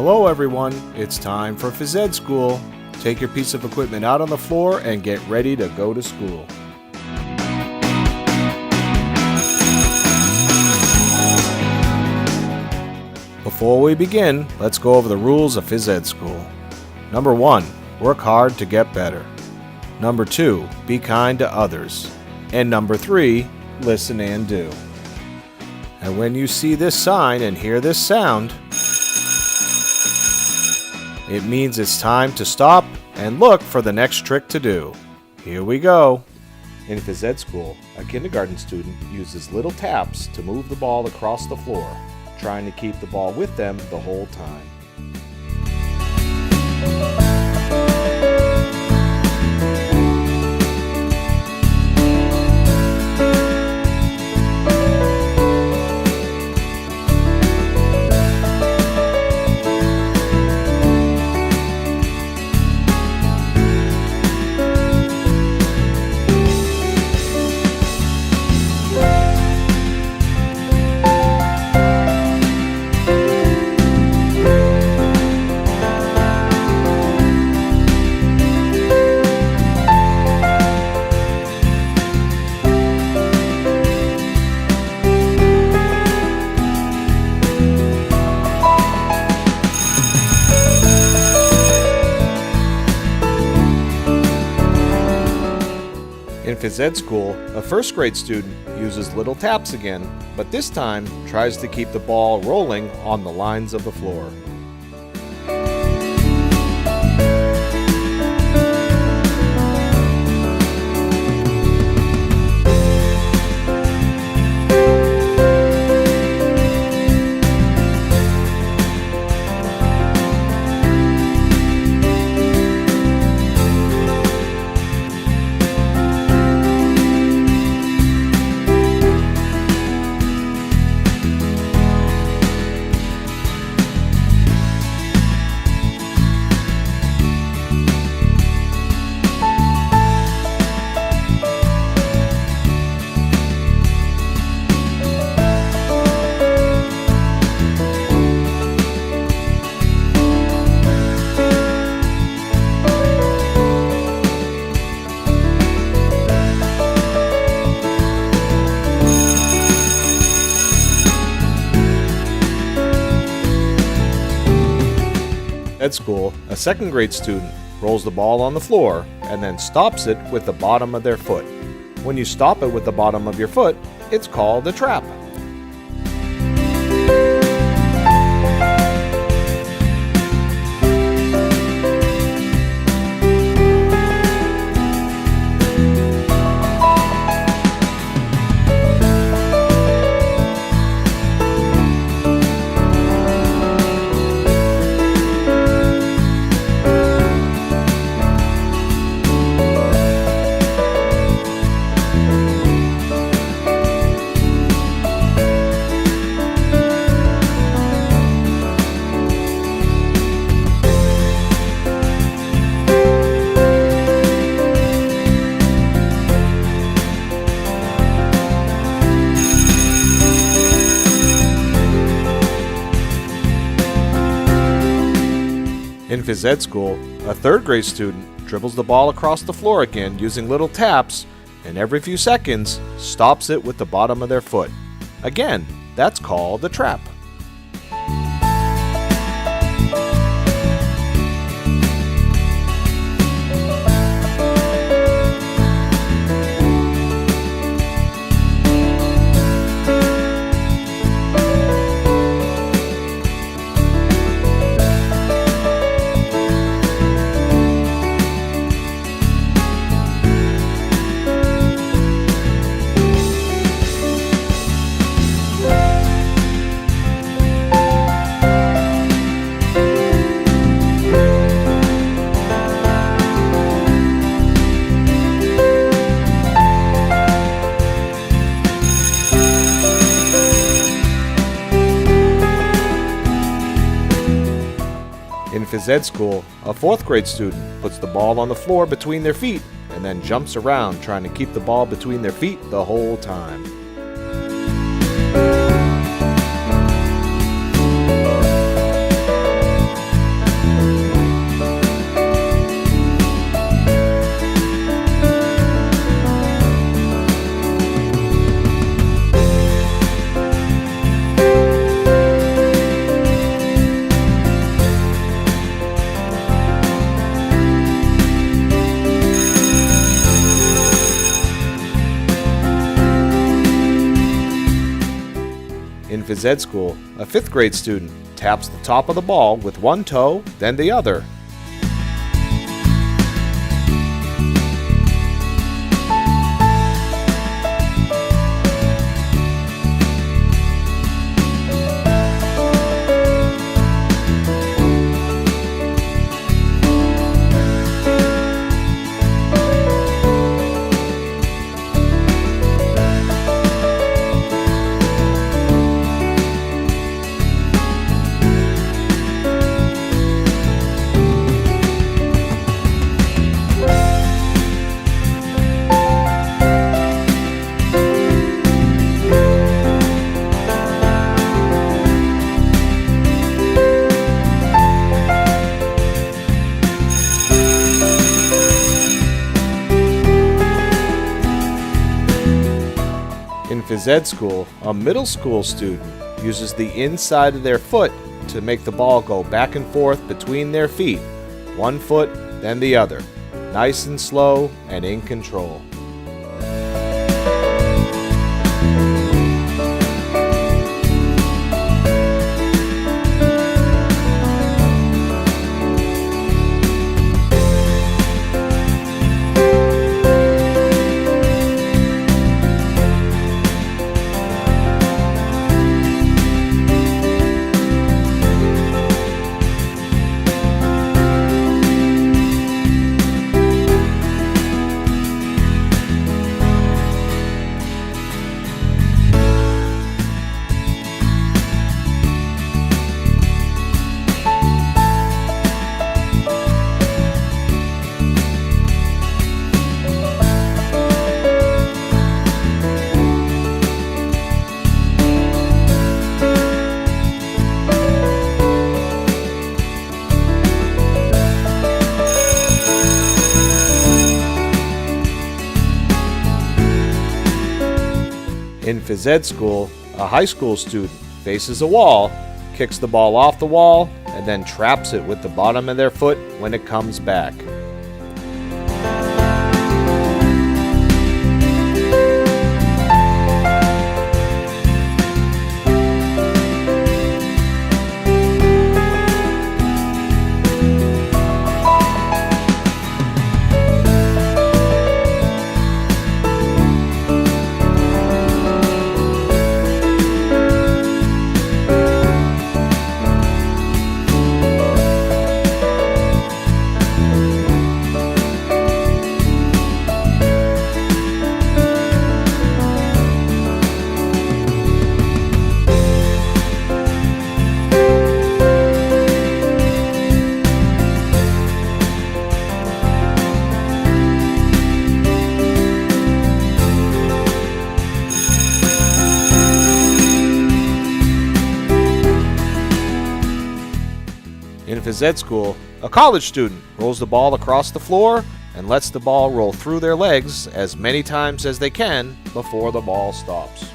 Hello everyone, it's time for Phys.Ed.School. Take your piece of equipment out on the floor and get ready to go to school. Before we begin, let's go over the rules of Phys.Ed.School. Number 1, work hard to get better. Number 2, be kind to others. And number 3, listen and do. And when you see this sign and hear this sound, it means it's time to stop and look for the next trick to do. Here we go. In Phys.Ed.School, a kindergarten student uses little taps to move the ball across the floor, trying to keep the ball with them the whole time. In Phys.Ed.School, a first grade student uses little taps again, but this time tries to keep the ball rolling on the lines of the floor. At school, a second grade student rolls the ball on the floor and then stops it with the bottom of their foot. When you stop it with the bottom of your foot, it's called a trap. In Phys.Ed.School, a third grade student dribbles the ball across the floor again using little taps, and every few seconds stops it with the bottom of their foot. Again, that's called a trap. In Phys.Ed.School, a fourth grade student puts the ball on the floor between their feet and then jumps around trying to keep the ball between their feet the whole time. In Phys.Ed.School, a 5th grade student taps the top of the ball with one toe, then the other. In Phys.Ed.School, a middle school student uses the inside of their foot to make the ball go back and forth between their feet, one foot, then the other, nice and slow and in control. In Phys.Ed.School, a high school student faces a wall, kicks the ball off the wall, and then traps it with the bottom of their foot when it comes back. In Phys.Ed.School, a college student rolls the ball across the floor and lets the ball roll through their legs as many times as they can before the ball stops.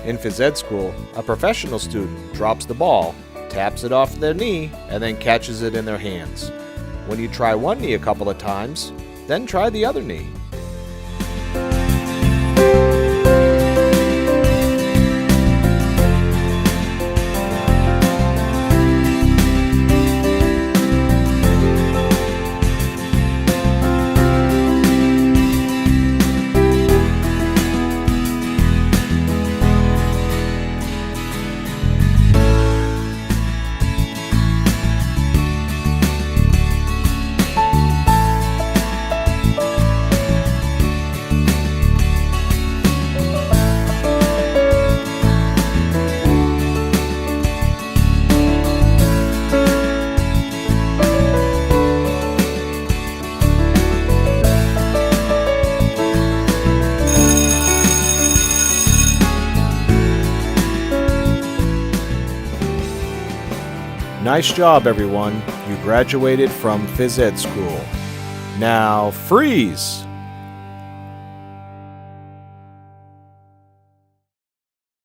In Phys.Ed.School, a professional student drops the ball, taps it off their knee, and then catches it in their hands. When you try one knee a couple of times, then try the other knee. Nice job, everyone. You graduated from Phys.Ed.School. Now, freeze!